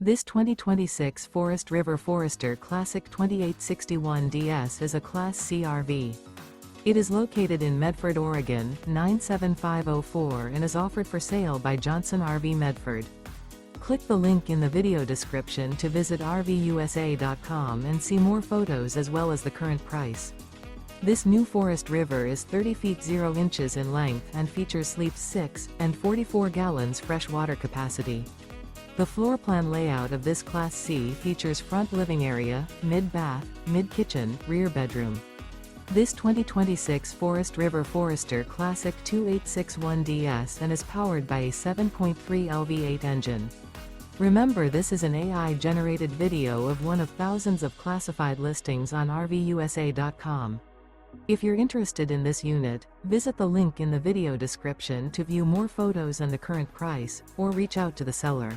This 2026 Forest River Forester Classic 2861DS is a Class C RV. It is located in Medford, Oregon, 97504 and is offered for sale by Johnson RV Medford. Click the link in the video description to visit RVUSA.com and see more photos as well as the current price. This new Forest River is 30 feet 0 inches in length and features sleeps 6 and 44 gallons fresh water capacity. The floor plan layout of this Class C features front living area, mid-bath, mid-kitchen, rear bedroom. This 2026 Forest River Forester Classic 2861DS and is powered by a 7.3 LV8 engine. Remember, this is an AI-generated video of one of thousands of classified listings on RVUSA.com. If you're interested in this unit, visit the link in the video description to view more photos and the current price, or reach out to the seller.